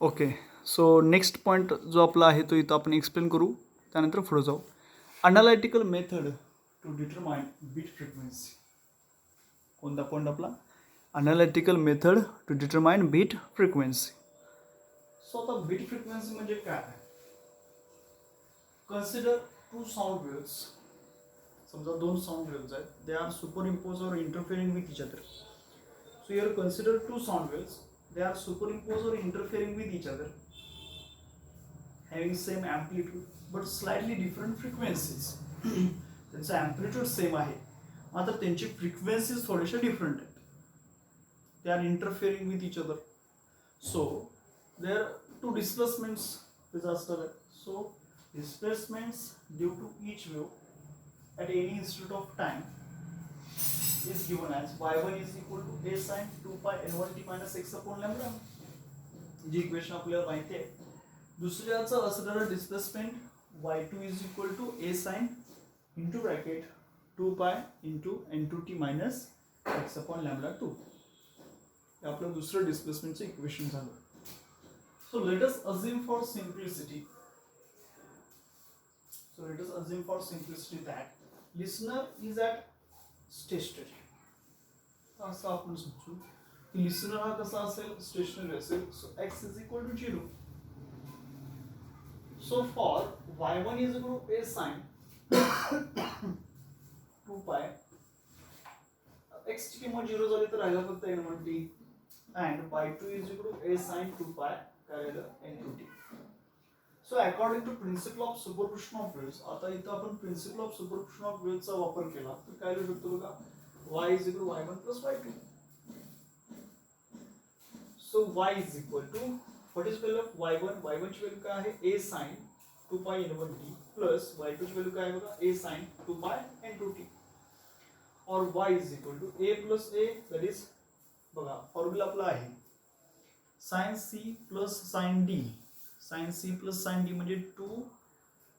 Okay. So next point जो आपला आहे तो इथं आपण एक्सप्लेन करू, त्यानंतर पुढे जाऊ. Analytical method to determine beat frequency. कोणता पॉईंट आपला? Analytical method to determine beat frequency. So आता बीट फ्रिक्वेन्सी म्हणजे काय? Consider two sound waves. समजा दोन साऊंड वेव्स आहेत, they are superimpose or interfering with each other. So here consider two sound waves. They are superimposed or interfering with each other, having same amplitude but slightly different frequencies. त्यांचा amplitude same आहे, मात्र त्यांची frequencies थोडेसे different आहेत. They are interfering with each other. So there are two displacements disaster. So displacements due to each wave at any instant of time is given as y1 is equal to a sin 2 pi n1t minus x upon lambda. G equation आपल्याला माहिती आहे. दुसऱ्याचं असणारं displacement y2 is equal to a sin into bracket 2 pi into n2t minus x upon lambda 2. हे आपलं दुसरं डिस्प्लेसमेंटचं equation झालं. So let us assume for simplicity that listener is at stationary. असं आपण समजू की लिसनर हा कसा असेल? स्टेशनरी असेल. So x is equal to 0. So for y1 is equal to a sin 2 pi, x ची किंमत 0 झाली तर राहिला फक्त n1t and y2 is equal to a sin 2 pi काय राहिलं n2t. So according to principle of superposition of waves, आता इथं आपण प्रिन्सिपल ऑफ सुपरपोजिशन ऑफ वेव्सचा वापर केला तर काय लिहू शकतो बघा? y is equal to y1 plus y2. So y is equal to, what is value of y1? y1 ची व्हॅल्यू काय आहे? a sin 2 pi n1t plus y2 ची व्हॅल्यू काय आहे बघा? a sin 2 pi n2t. और y is equal to a plus a, that is बघा formula आपला आहे sin c plus sin d. sin c plus sin d म्हणजे 2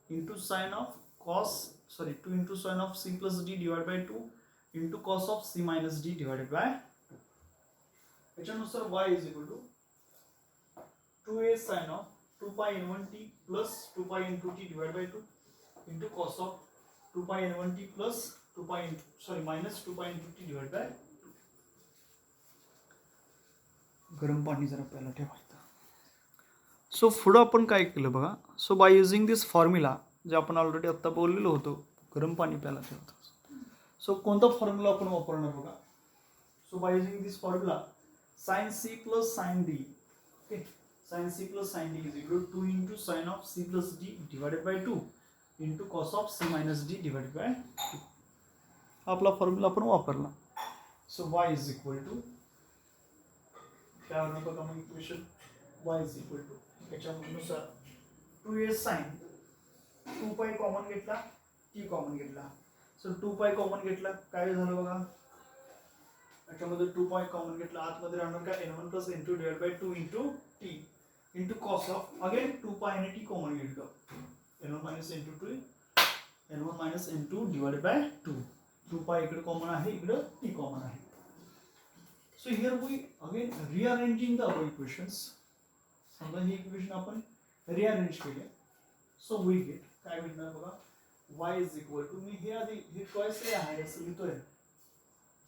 into sin of cos, 2 into sin of c plus d divided by 2 into cos of c minus d divided by 2. याच्यानुसार y is equal to 2a sin of 2 pi n1t plus 2 pi n2t divided by 2 into cos of 2 pi n1t plus minus 2 pi n2t divided by 2. गरम पाणी जरा प्यायला ठेवायचं. So पुढं आपण काय केलं बघा? So by using this formula, जे आपण ऑलरेडी आत्ता बोललेलो होतो, गरम पाणी प्यायला ठेवतो. सो कोणता फॉर्म्युला आपण वापरणार बघा? So by using this formula sin c plus sin d, okay, sin c plus sin d is equal to 2 into sin of c plus d divided by 2 into cos of c minus d divided by 2. आपला formula आपण वापरला. So y is equal to काय होणार बघा मग equation? y is equal to याच्यानुसार 2a sin 2 पाय common घेतला, t कॉमन घेतला. सो 2 पाय कॉमन घेतला, काय झालं बघा? याच्यामध्ये 2 पाय कॉमन घेतला, आतमध्ये राहणार काय? n1 plus n2 divided by 2 into t into cos of again 2 पाय आणि t कॉमन घेतलं, n1 minus n2 divided by 2. 2 पाय इकडे कॉमन आहे, इकडे t कॉमन आहे. So here we again rearranging the above equations. समजा ही इक्वेशन आपण रिअरेंज केले. सो वी गेट काय भेटणार बघा? y इज इक्वल टू, मी हे आधी हे ट्वाइस आहे असं लिहितोय,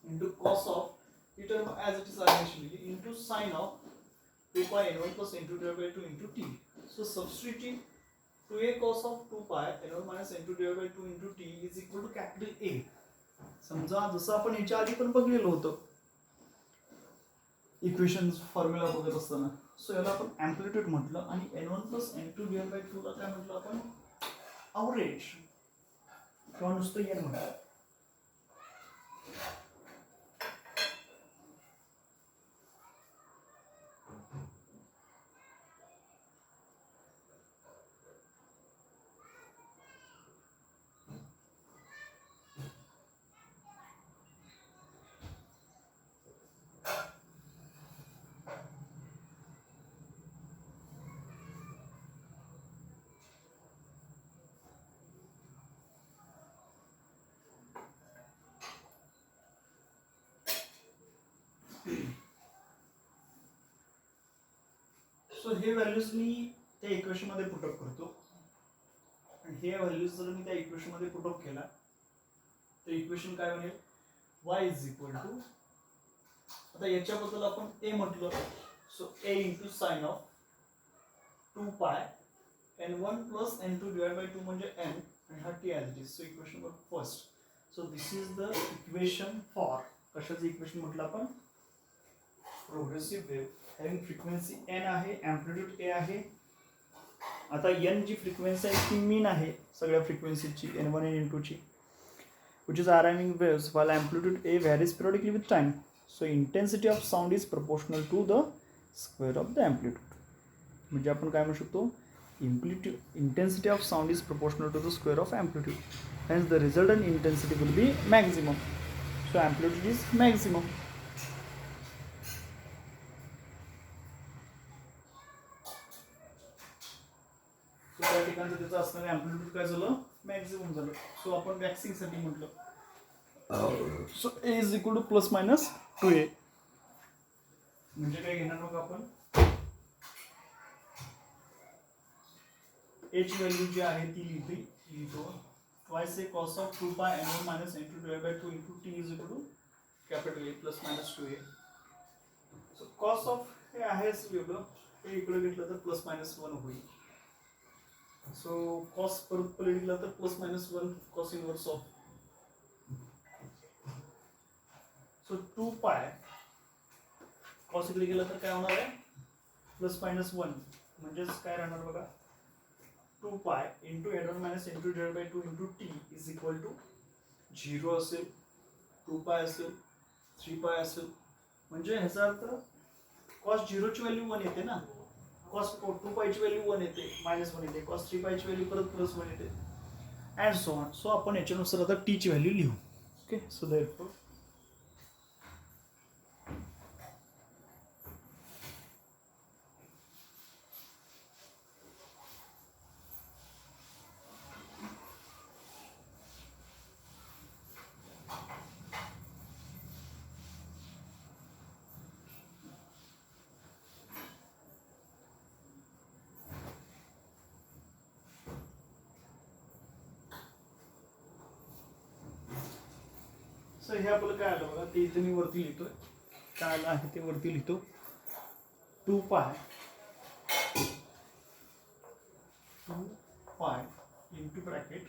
इंटू कॉस ऑफ ही टर्म ॲज इट इज लिहिली into sine of 2 pi n1 plus n2 divided by 2 into t. So substituting 2a cos of 2 pi n1 minus n2 divided by 2 into t is equal to capital A. समजा जसं आपण याच्या आधी पण बघलेलं होतं equation formula बघत असताना. So याला आपण अँप्लिट्यूड म्हटलं आणि n1 plus n2 divided by 2 ला काय म्हटलं आपण? अवरेज किंवा नुसतं n म्हटलं. सो हे व्हॅल्यूज मी त्या इक्वेशन मध्ये पुटअप करतो आणि हे व्हॅल्यूज जर मी त्या इक्वेशन मध्ये पुटअप केला तर इक्वेशन काय बनेल y इज इक्वल टू आता याच्याबद्दल आपण a म्हटलं so a into sine of 2 pi n1 plus n2 divide by 2 म्हणजे n आणि हा t as it is. So equation number first. So this is the equation for कशाचं equation म्हटलं आपण progressive wave having frequency n आहे amplitude a आहे. आता n जी frequency आहे ती मीन आहे सगळ्या फ्रिक्वेन्सीची n1 आणि n2 ची which is arriving waves while amplitude a varies periodically with time. So intensity of sound is proportional to the square of the amplitude. म्हणजे आपण काय म्हणू शकतो intensity of sound is proportional to the square of amplitude. Hence the resultant intensity will be maximum. So amplitude is maximum. So त्या ठिकाणचं त्याचं असणारे amplitude काय झालं मॅक्झिमम झालं. सो आपण वॅक्सिंग साठी म्हटलं so a is equal two plus minus 2a म्हणजे काय घेणार बघा आपण a ची व्हॅल्यू जी आहे ती लिहितो twice a cos of 2 pi n1 minus n2 divided by 2 into t is equal to capital A plus minus 2a. So cos of हे आहेच लिहिलं हे इकडे घेतलं तर प्लस मायनस 1 होईल. सो cos परत पलीकडे गेला तर plus minus 1 cos inverse of so 2 पाय cos इकडे गेला तर काय होणार आहे प्लस मायनस 1 म्हणजेच काय राहणार बघा 2 pi into n1 minus n2 divide by 2 into t is equal to 0 असेल 2 पाय असेल 3 पाय असेल म्हणजे ह्याचा अर्थ cos 0 ची व्हॅल्यू 1 येते ना cos 2 पाय ची व्हॅल्यू 1 येते मायनस 1 येते cos 3 पाय ची व्हॅल्यू परत प्लस 1 येते अँड सो ऑन. सो आपण याच्यानुसार आता t ची व्हॅल्यू लिहू. ओके सो देअरफॉर सर हे आपलं काय आलं बघा ते इथे मी वरती लिहितोय काय आलं आहे ते वरती लिहितो 2 pi into bracket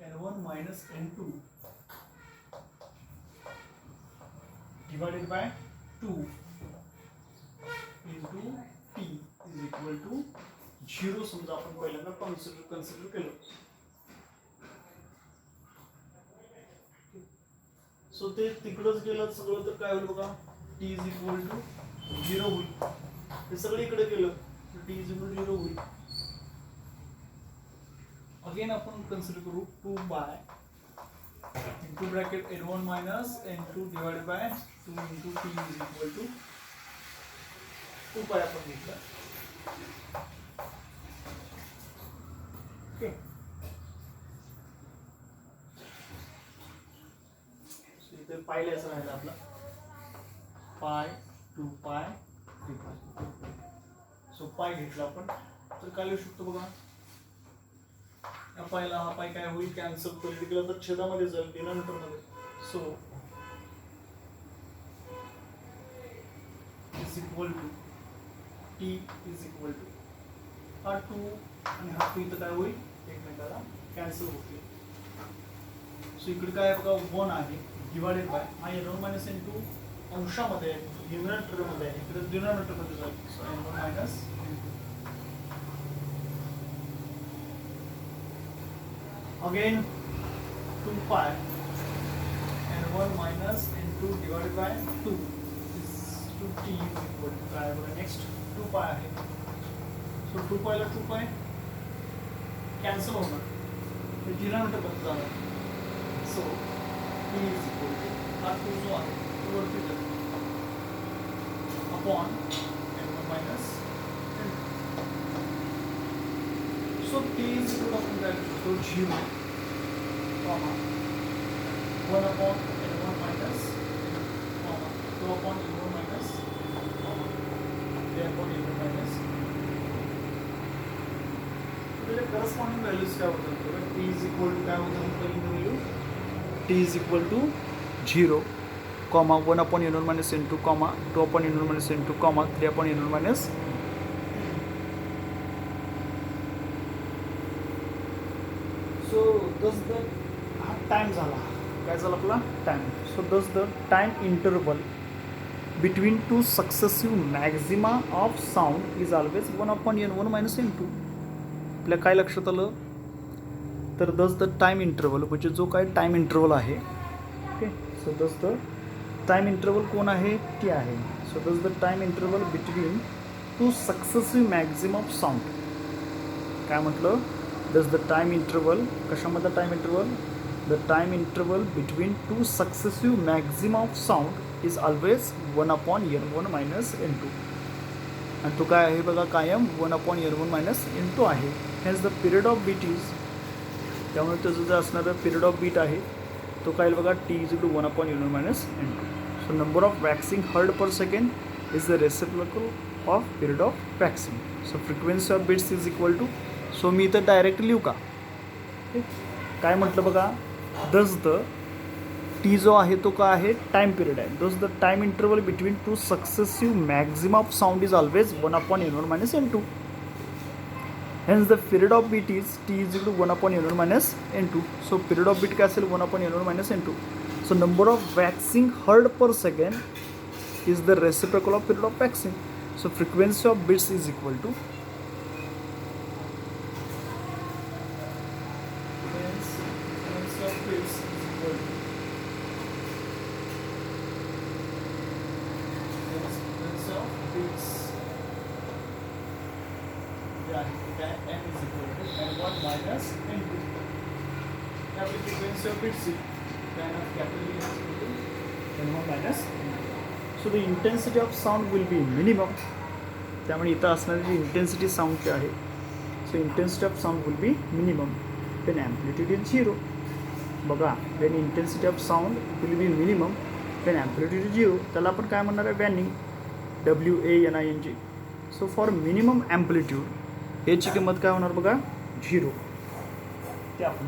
n1 minus n2 divided by 2 into t is equal to 0 समजा आपण पहिल्यांदा कन्सिडर केलं. सो ते तिकडच गेलं सगळं तर काय होईल बघा t इज इक्वल टू 0 होईल. ते सगळं इकडे गेलं तर t इज इक्वल टू 0 होईल. अगेन आपण कन्सिडर करू 2 by into bracket n1 minus n2 divided by 2 into t is equal to 2 pi आपण घेतला. ओके इथे पाय असं राहिलं आपला पाय 2 पाय 3 पाय. सो पाय घेतला आपण तर काय लिहू शकतो बघा या पायला हा पाय काय होईल कॅन्सल करून केलं तर छेदामध्ये जाईल डिनॉमिनेटर मध्ये. So is equal to t is equal to हा 2 आणि हा 2 इथं काय होईल एकमेकाला कॅन्सल होतील. सो इकडे काय बघा 1 आहे डिवाइडेड बाय हा n1 मायनस n2 अंशामध्ये न्यूमरेटर मध्ये आहे इकडे डिनॉमिनेटर मध्ये जाईल. So n1 minus n2 again 2 pi n1 minus n2 divided by 2 is to t is equal to काय बघा नेक्स्ट 2 पाय आहे. सो 2 पायला 2 पाय कॅन्सल होणार ते डिनॉमिनेटर मध्ये जाणार. So t is equal to हा 2 जो आहे तो वरती जाईल upon n1 minus n2. So t is equal to आपण काय लिहू शकतो 0 comma 1 upon n1 minus comma 2 upon n1 minus comma 3 upon n1 minus त्याच्या करस्पॉन्डिंग व्हॅल्यूज काय होतात? टी इज इक्वल टू काय होतं पहिली value? T is equal to 0, comma 1 upon n1 minus n2, comma 2 upon n1 minus n2, comma 3 upon n1 minus. So this the हा time झाला. काय झाला आपला? Time. So this the time interval between two successive maxima of sound is always 1 upon n1 minus n2. आपल्या काय लक्षात आलं? तर दस द टाइम इंटरवल म्हणजे जो काय टाइम इंटरवल आहे, okay. So this the time interval कोण आहे? टी आहे. So this the time interval between two successive maximum of sound. काय म्हटलं? दस द टाइम इंटरवल, कशामधला time interval? The time interval between two successive maximum of sound is always 1 upon n1 minus n2. आणि तो काय आहे बघा? कायम 1 upon n1 minus n2 आहे. Hence the period of beat is, त्यामुळे त्याचं जे असणारं पिरियड ऑफ बीट आहे तो काय बघा? T is to 1 upon n1 minus n2. So number of waxing heard per second is the reciprocal of period of waxing. So frequency of beats is equal to, so मी इथं direct लिहू का? काय म्हटलं बघा? दस द टी जो आहे तो काय आहे? टाइम पिरियड आहे. Thus the time interval between two successive maximum of sound is always 1 upon n1 minus n2. Hence the period of beat is t is to 1 upon n1 minus n2. So period of beat काय असेल? 1 upon n1 minus n2. So number of waxing heard per second is the reciprocal of period of waxing. So frequency of beats is equal to n1 minus n2. Capital frequency of bits tan of capital E is equal to n1 minus n2. So the intensity of sound will be minimum. त्यामुळे इथं असणारी जी intensity साऊंडची आहे, so intensity of sound will be minimum Wien amplitude is 0. बघा, Wien intensity of sound will be minimum Wien amplitude is 0, त्याला आपण काय म्हणणार आहे? वॅनिंग, WANING. So for minimum amplitude याची किंमत काय होणार बघा? 0. ते आपण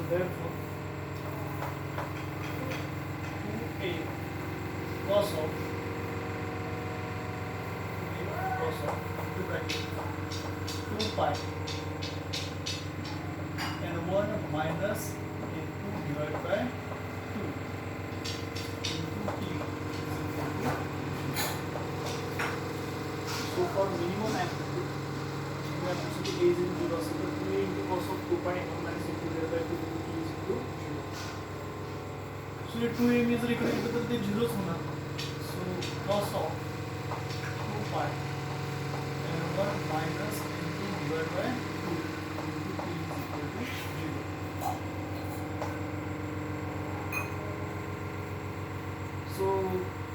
therefore 2a cos of 2 pi n1 minus n2 divided by 2 into t is equal to. So for minimum amplitude we have to say a is equal to 2a into cos of 2 pi n1 minus n2 divided by 2 into t is equal to 0. So ये 2a में जर इकडे गेलं तर ते 0च होणार. So cos of 2 pi n1 minus n2 divided by 2 into t is equal to 0. So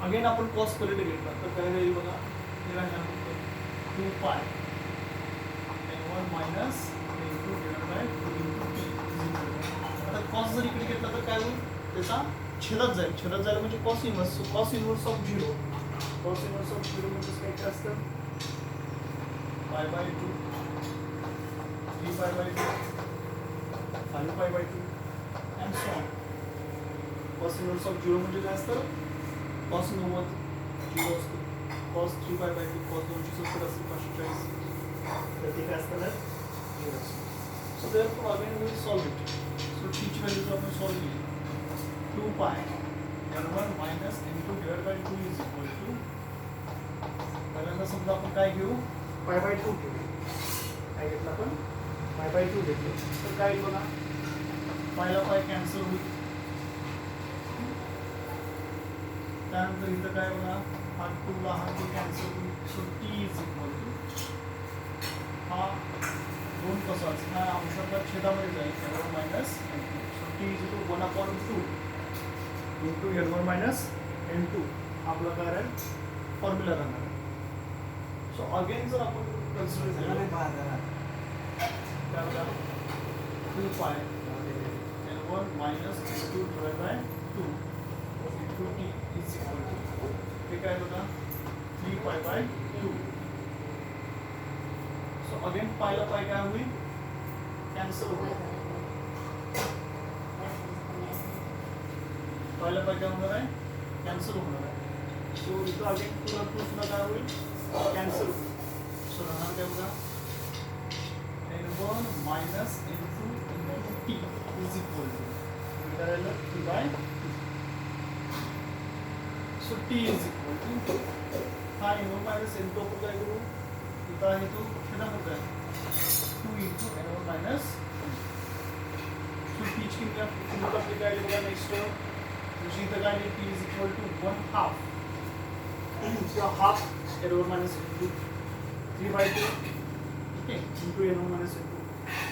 again आपण cos पलीकडे घेतला तर काय होईल बघा? हे राहणार 2 pi n1 minus n2 divided by 2 into t is equal to. आता cos जर इकडे घेतला तर काय होईल? त्याचा छेदात जाईल. छेदात जायला म्हणजे cos inverse. So cos inverse of 0. cos inverse of 0 म्हणजे काय असतं? pi by 2, 3 pi by 2, 5 pi by 2 and so on. cos inverse of 0 म्हणजे काय असतं? cos 90 0 असतं. cos 3 pi by 2 cos 270 असतं 540. तर ते काय असतं? 0 असतं. So therefore again we will solve it. So t ची व्हॅल्यू आपण सॉल्व केली. 2 pi n1 minus n2 divided by 2 is equal to, पहिल्यांदा समजा आपण काय घेऊ? π/2 घेतलं. काय घेतलं आपण? π/2 घेतलं. तर काय येईल बघा, पायला पाय कॅन्सल होईल. त्यानंतर इथं काय बघा, हा 2 ला हा 2 कॅन्सल होईल. So t is equal to हा 2 तसाच हा अंशाच्या छेदामध्ये जाईल n1 minus n2. So t is equal to 1/2 into n1 minus n2 आपला काय राहील, फॉर्म्युला राहणार आहे. सो अगेन जर आपण कन्सिडर केलं त्याला 2 pi n1 minus n2 divide by 2 into t is equal to हे काय बघा 3 π/2. सो अगेन पायला पाय काय होईल, कॅन्सल होईल. पायला पाय काय होणार आहे, कॅन्सल होणार आहे. सो इथं अगेन पुन्हा पुन्हा काय होईल, कॅन्सल होईल. सो राहणार काय बघा n1 minus n2 into t is equal to काय राहिलं 3/2. So t is equal to हा n1 मायनस n2 आपण काय करू, इथं आहे तो छेदामध्ये आहे 2 into n1 minus. So t ची किंमत आपली काय आली बघा नेक्स्ट, दुसरी इथं काय आली t इज इक्वल टू 1/2 किंवा half n1 minus n2 3/2 okay into n1 minus n2.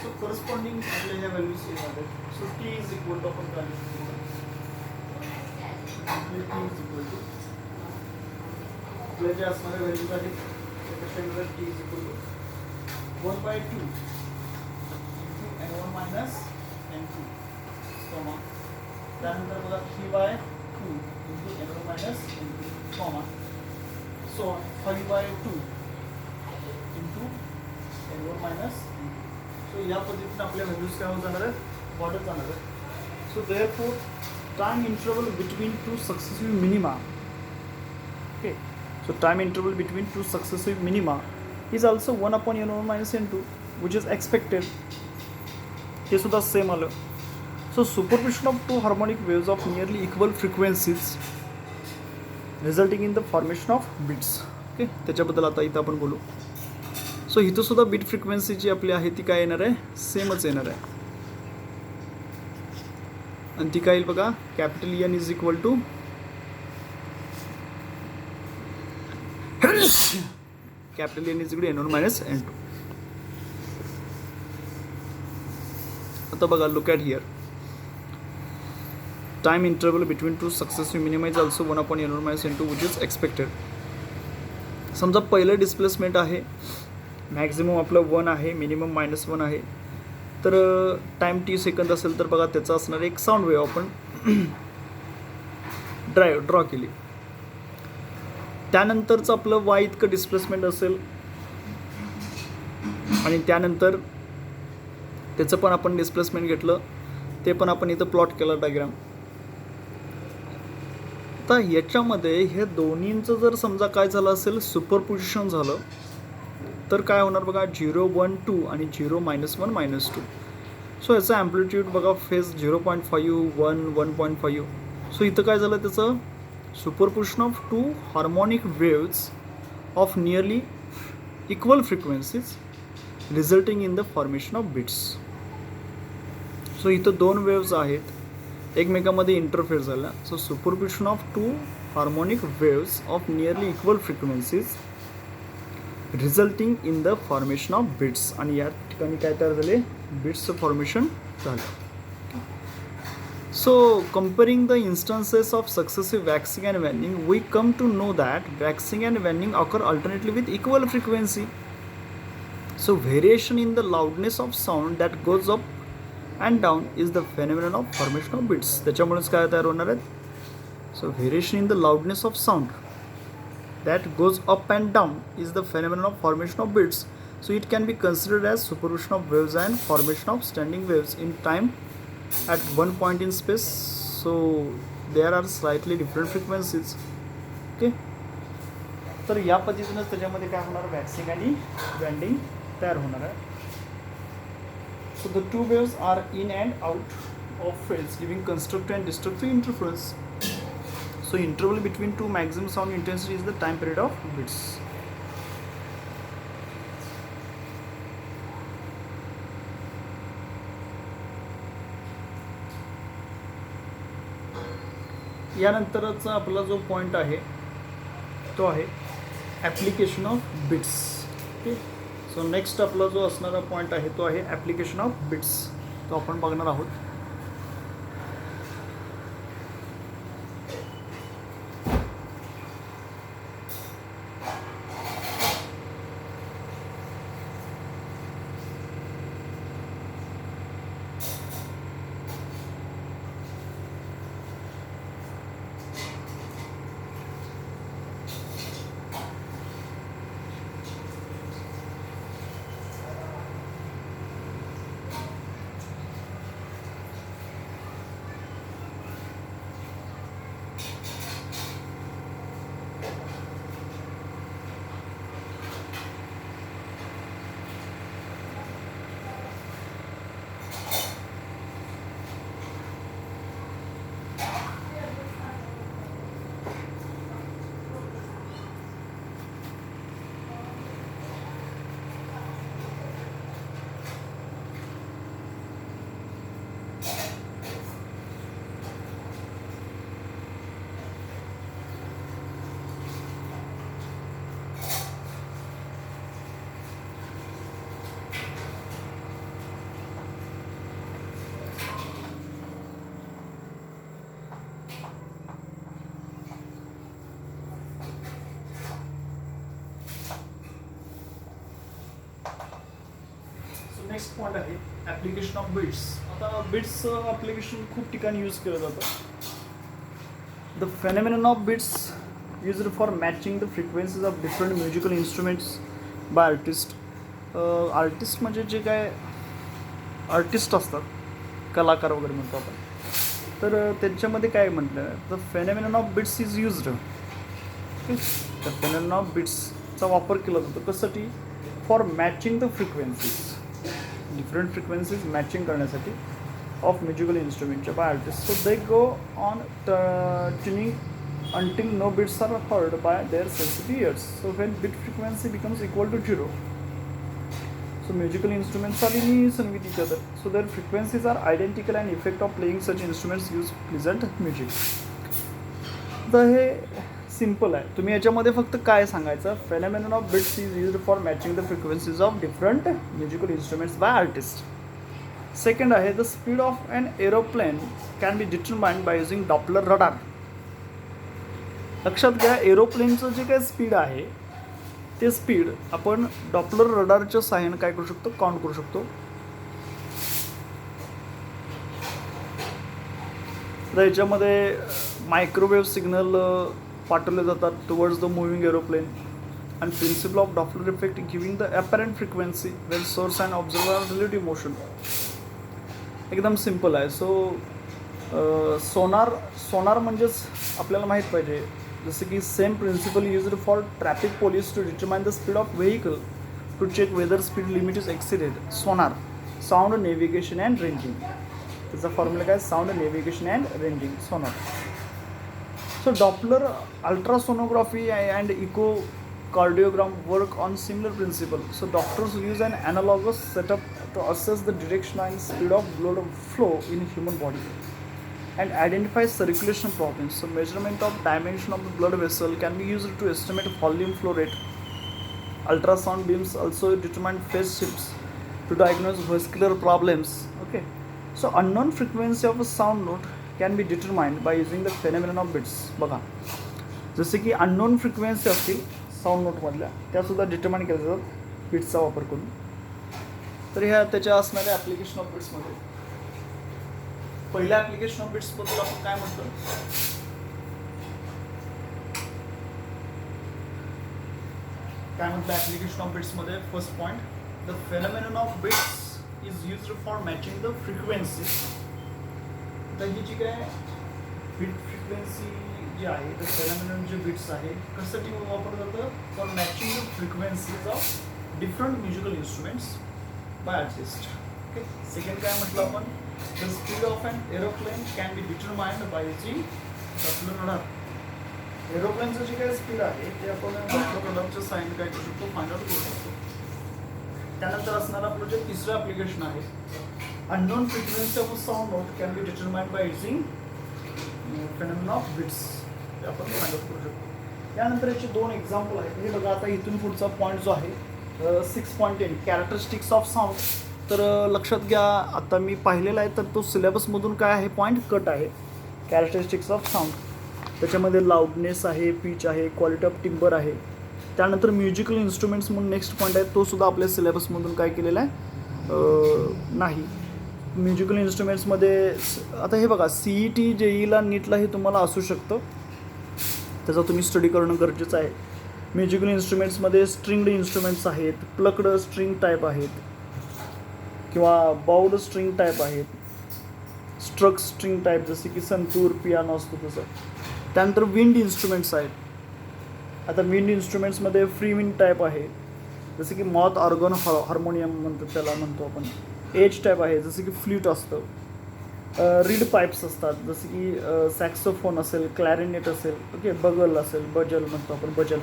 So corresponding आपल्या ह्या व्हॅल्यूज येणार. So t is equal to आपण काय लिहू, t इज इक्वल टू आपल्या जे असणाऱ्या व्हॅल्यूज आहेत त्यापेक्षा t is equal to 1/2 into n1 minus n2 comma त्यानंतर बघा 3/2 into n1 minus n2 comma so 5/2 into n1 minus n2. So या पद्धतीने आपल्या व्हॅल्यूज काय होत जाणार आहेत, वाढत जाणार आहेत. So therefore time interval between two successive minima, okay, so time interval between two successive minima is also 1/n1 minus n2 which is expected. हे सुद्धा सेम आलं. So superposition of two harmonic waves of nearly equal frequencies resulting in the formation of bits. Okay, त्याच्याबद्दल आता इथं आपण बोलू. So इथं सुद्धा बीट फ्रिक्वेन्सी जी आपली आहे ती काय येणार आहे, सेमच येणार आहे. आणि ती काय येईल बघा, capital N is equal to capital N is equal to n1 minus n2. आता बघा, look at here, time interval between two successive minima is also 1/n1 minus n2 which is expected. समजा पहिलं डिस्प्लेसमेंट आहे, maximum आपलं 1 आहे, minimum -1 आहे. तर time t second असेल तर बघा त्याचा असणारे एक साऊंड वेव्ह आपण ड्रॉ केली. त्यानंतरचं आपलं y इतकं डिस्प्लेसमेंट असेल आणि त्यानंतर त्याचं पण आपण डिस्प्लेसमेंट घेतलं, ते पण आपण इथं प्लॉट केलं डायग्राम. आता याच्यामध्ये हे दोन्हींचं जर समजा काय झालं असेल, सुपरपोजिशन झालं तर काय होणार बघा, 0, 1, 2 आणि 0, -1, -2. सो याचा ॲम्प्लिट्यूड बघा, फेज 0.5, 1, 1.5. सो इथं काय झालं, त्याचं superposition of two harmonic waves of nearly equal frequencies resulting in the formation of beats. So इथं 2 वेव्स आहेत, एकमेकांमध्ये इंटरफेअर झाला. So superposition of two harmonic waves of nearly equal frequencies resulting in the formation of beats. आणि या ठिकाणी काय तयार झाले, बिट्सचं फॉर्मेशन झालं. So comparing the instances of successive waxing and waning, we come to know that waxing and waning occur alternately with equal frequency. So variation in the loudness of sound that goes up and down is the phenomenon of formation of bits. त्याच्यामुळेच काय तयार होणार आहेत. So variation in the loudness of sound that goes up and down is the phenomenon of formation of bits. So it can be considered as superposition of waves and formation of standing waves in time at one point in space. So there are slightly different frequencies. Okay, तर या पद्धतीनं त्याच्यामध्ये काय होणार, waxing आणि banding तयार होणार आहे. So the two waves are in and out of phase, giving constructive and destructive interference. So interval between two maximum sound intensity is the time period of bits. यानंतरचा आपला जो पॉईंट आहे तो आहे application of bits. Okay, so next आपला जो असणारा point आहे तो आहे ॲप्लिकेशन ऑफ बिट्स. तो आपण बघणार आहोत. नेक्स्ट पॉईंट आहे ॲप्लिकेशन ऑफ बिट्स. आता बिट्सचं ॲप्लिकेशन खूप ठिकाणी यूज केलं जातं. The phenomenon of beats used for matching the frequencies of different musical instruments by artist. Artist म्हणजे जे काय आर्टिस्ट असतात, कलाकार वगैरे म्हणतो आपण, तर त्यांच्यामध्ये काय म्हटलं, the phenomenon of beats is used. The phenomenon of बिट्सचा वापर केला जातो कशासाठी, for matching the frequencies, different frequencies matching करण्यासाठी ऑफ म्युझिकल इन्स्ट्रुमेंटच्या by artist. So they go on tuning until no bits are heard by their sensitive ears. So when bit frequency becomes equal to 0, so musical instruments are in unison with each other. So their frequencies are identical and effect of playing such instruments use pleasant music. तर हे simple आहे. तुम्ही याच्यामध्ये फक्त काय सांगायचं, phenomenon of beats is used for matching the frequencies of different musical instruments by artist. Second आहे the speed of an aeroplane can be determined by using Doppler radar. लक्षात घ्या, एरोप्लेनचं जे काही स्पीड आहे ते स्पीड आपण डॉपलर रडारच्या सहाय्याने काय करू शकतो, काउंट करू शकतो. तर याच्यामध्ये मायक्रोवेव्ह सिग्नल पाठवले जातात towards the moving aeroplane and principle of Doppler effect giving the apparent frequency when source and observer are relative motion. एकदम सिम्पल आहे. सो सोनार म्हणजेच आपल्याला माहीत पाहिजे, जसं की same principle used for traffic police to determine the speed of vehicle to check whether speed limit is exceeded. Sonar, sound navigation and ranging, त्याचा formula काय, sound navigation and ranging, sonar. So Doppler ultrasonography and echocardiogram work on similar principle. So doctors use an analogous setup to assess the direction and speed of blood flow in human body and identify circulation problems. So measurement of dimension of the blood vessel can be used to estimate volume flow rate. Ultrasound beams also determine phase shifts to diagnose vascular problems. Okay, so unknown frequency of a sound note can be determined by using the phenomenon of bits. बघा, जसे की unknown frequency असतील sound नोटमधल्या, त्यासुद्धा determine केल्या जातात बिट्सचा वापर करून. तर ह्या त्याच्या असणाऱ्या ॲप्लिकेशन ऑफ बिट्समध्ये पहिल्या ॲप्लिकेशन ऑफ बिट्सबद्दल आपण काय म्हणतो, ॲप्लिकेशन ऑफ बिट्समध्ये first point, the phenomenon of beats is used for matching the frequency. तर ही जी काय बिट फ्रिक्वेन्सी जी आहे, तर फेनोमेनन जे बिट्स आहे कशासाठी वापरलं जातं, for matching the frequencies of different musical instruments by artist. Okay, second काय म्हटलं आपण, the speed of an aeroplane can be determined by using Doppler radar. एरोप्लेनचं जे काही स्पीड आहे ते आपण डॉपलर रडारच्या साहाय्याने काय करू शकतो, फाइंड आउट करू शकतो. त्यानंतर असणारं आपलं जे तिसरं ॲप्लिकेशन आहे, unknown frequency of a sound note can be determined by using phenomenon of bits ते आपण फाइंड आउट करू शकतो. त्यानंतर याचे 2 एक्झाम्पल आहेत. हे बघा, आता इथून पुढचा पॉईंट जो आहे 6.10 कॅरेक्टरिस्टिक्स ऑफ साऊंड. तर लक्षात घ्या, आता मी पाहिलेला आहे तर तो सिलेबसमधून काय आहे, पॉईंट कट आहे. कॅरेक्टरिस्टिक्स ऑफ साऊंड त्याच्यामध्ये लाऊडनेस आहे, पिच आहे, क्वालिटी ऑफ टिम्बर आहे. त्यानंतर म्युझिकल इन्स्ट्रुमेंट्स म्हणून नेक्स्ट पॉईंट आहे, तो सुद्धा आपल्या सिलेबसमधून काय केलेला आहे नाही. म्युझिकल इन्स्ट्रुमेंट्समध्ये आता हे बघा, CET JEEला नीटला हे तुम्हाला असू शकतं, त्याचा तुम्ही स्टडी करणं गरजेचं आहे. म्युझिकल इन्स्ट्रुमेंट्समध्ये स्ट्रिंग्ड इन्स्ट्रुमेंट्स आहेत, प्लक्ड स्ट्रिंग टाईप आहेत किंवा बाऊड स्ट्रिंग टाईप आहेत, स्ट्रक स्ट्रिंग टाईप जसे की संतूर, पियानो असतो तसं. त्यानंतर विंड इन्स्ट्रुमेंट्स आहेत. आता विंड इन्स्ट्रुमेंट्समध्ये फ्री विंड टाईप आहे, जसे की मॉथ ऑर्गन हार्मोनियम म्हणतो, त्याला म्हणतो आपण. एज टाईप आहे, जसं की फ्ल्यूट असतं. रीड पाईप्स असतात, जसे की सॅक्सोफोन असेल, क्लॅरिनेट असेल, ओके, बगल असेल, बजल म्हणतो आपण, बजल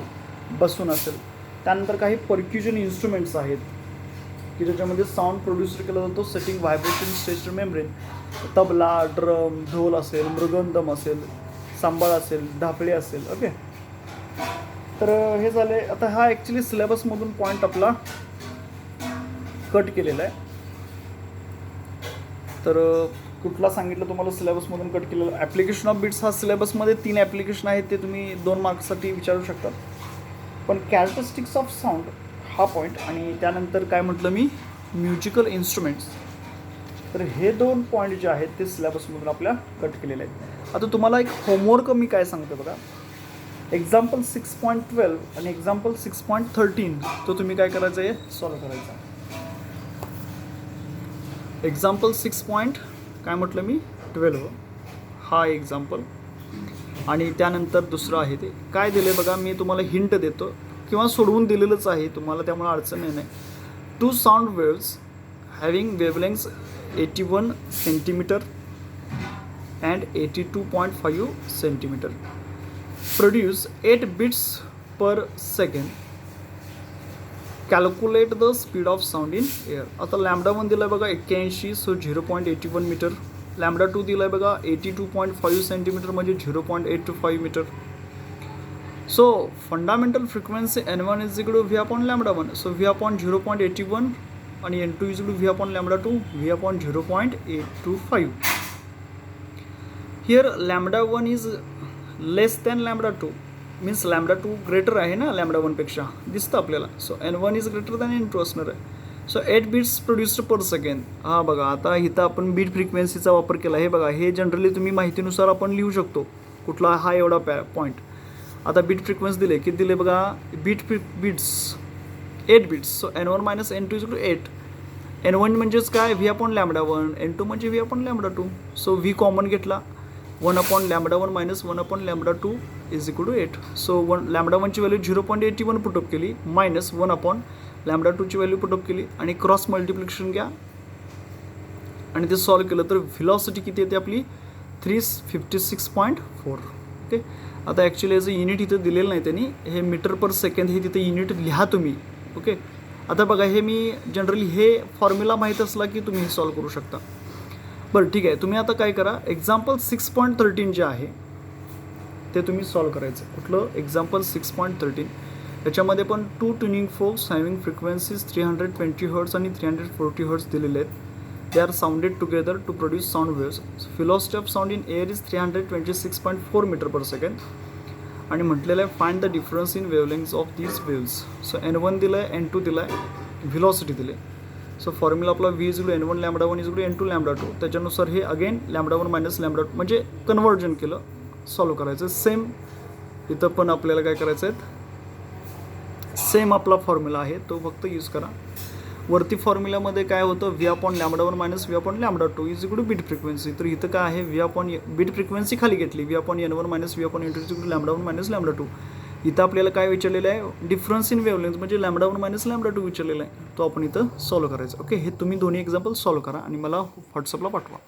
बसून असेल. त्यानंतर काही परक्युजन इन्स्ट्रुमेंट्स आहेत की ज्याच्यामध्ये साऊंड प्रोड्यूस केला जातो, setting vibration stage membrane. Tabla, drum, ढोल असेल, मृगंदम असेल, सांबाळ असेल, ढापळे असेल, ओके. तर हे झाले. आता हा ॲक्च्युली सिलेबसमधून पॉईंट आपला कट केलेला आहे. तर कुठला सांगितलं तुम्हाला सिलेबसमधून कट केलेलं? ॲप्लिकेशन ऑफ बिट्स हा सिलेबसमध्ये 3 ॲप्लिकेशन आहेत, ते तुम्ही 2 मार्क्ससाठी विचारू शकता. पण कॅरेक्टरिस्टिक्स ऑफ साऊंड हा पॉईंट आणि त्यानंतर काय म्हटलं मी, म्युझिकल इन्स्ट्रुमेंट्स. तर हे 2 पॉईंट जे आहेत ते सिलेबसमधून आपल्या कट केलेले आहेत. आता तुम्हाला एक होमवर्क मी काय सांगतो बघा, एक्झाम्पल 6.12 आणि एक्झाम्पल 6.13 तो तुम्ही काय करायचं आहे, सॉल्व करायचा. एक्झाम्पल 6. काय म्हटलं मी, 12 हा एक्झाम्पल. आणि त्यानंतर दुसरं आहे ते काय दिलं बघा, मी तुम्हाला हिंट देतो किंवा सोडवून दिलेलंच आहे तुम्हाला, त्यामुळे अडचण नाही. 2 sound waves having wavelengths 81 centimetre and 82.5 centimetre produce 8 bits per second. Calculate the speed of sound in air. आता लॅम्डा 1 दिला आहे बघा 81, सो 0.81 मीटर. लॅम्डा 2 दिला आहे बघा 82.5 सेंटीमीटर म्हणजे 0.825 metre. So fundamental frequency N1 is equal to V upon lambda 1. So V upon 0.81 आणि N2 is equal to V upon lambda 2, V upon 0.825. Here lambda 1 is less than lambda 2, means lambda 2 greater आहे ना lambda 1पेक्षा, दिसतं आपल्याला. So N1 is greater than N2 असणार आहे. So 8 beats produced पर second. हा बघा, आता इथं आपण बीट फ्रिक्वेन्सीचा वापर केला. हे बघा, हे जनरली तुम्ही माहितीनुसार आपण लिहू शकतो कुठला हा एवढा पॉईंट. आता बीट फ्रिक्वेन्सी दिले, किती दिले बघा, beats 8 beats. So N1 minus N2 is equal to 8. N1 म्हणजेच काय, V अपॉन लॅम्डा 1, N2 म्हणजे V upon lambda 2. So V common घेतला, 1 upon lambda 1 minus 1 upon lambda 2 is equal to 8. So lambda 1ची value 0.81 put up केली, minus 1 upon lambda 2ची value put up केली आणि cross multiplication घ्या आणि ते सॉल्व केलं तर व्हेलॉसिटी किती येते आपली, 356.4. ओके. आता ॲक्च्युली याचं युनिट इथं दिलेलं नाही त्यांनी, हे मीटर पर सेकंड हे तिथे युनिट लिहा तुम्ही. ओके. आता बघा, हे मी जनरली हे फॉर्म्युला माहीत असला की तुम्ही हे सॉल्व करू शकता. बरं ठीक आहे, तुम्ही आता काय करा, एक्झाम्पल 6.13 जे आहे ते तुम्ही सॉल्व करायचं. कुठलं, एक्झाम्पल 6.13. त्याच्यामध्ये पण 2 ट्युनिंग फोक्स हॅव्हिंग फ्रिक्वेन्सीज 320 हर्ट्स आणि 340 हर्ट्स दिलेले आहेत. They are sounded together to produce sound waves. Velocity of sound in air is 326.4 metre per second. आणि म्हटलेलं आहे find the difference in wavelengths of these waves. So N1 दिलं आहे, N2 दिलं आहे, व्हेलॉसिटी दिली आहे. सो फॉर्म्युला आपला V is equal N1 lambda 1 is equal N2 lambda 2. त्याच्यानुसार हे अगेन लॅम्डा 1 मायनस लॅम्डा 2 म्हणजे कन्व्हर्जन केलं, सॉल्व करायचं. सेम इथं पण आपल्याला काय करायचं आहे, सेम आपला फॉर्म्युला आहे तो फक्त यूज करा. वरती फॉर्म्युल्यामध्ये काय होतं, V upon lambda 1 minus V upon lambda 2 is equal to beat frequency. तर इथं काय आहे, V अपॉन बीट फ्रिक्वेन्सी खाली घेतली, V upon N1 minus V upon N2 is equal to lambda 1 minus lambda 2. इथं आपल्याला काय विचारलेलं आहे, डिफरन्स इन वेवलेंथ म्हणजे लॅम्डा 1 मायनस लॅम्डा 2 विचारलेला आहे, तो आपण इथं सॉल्व करायचा. ओके. हे तुम्ही दोन्ही एक्झाम्पल सॉल्व करा आणि मला व्हॉट्सअपला पाठवा.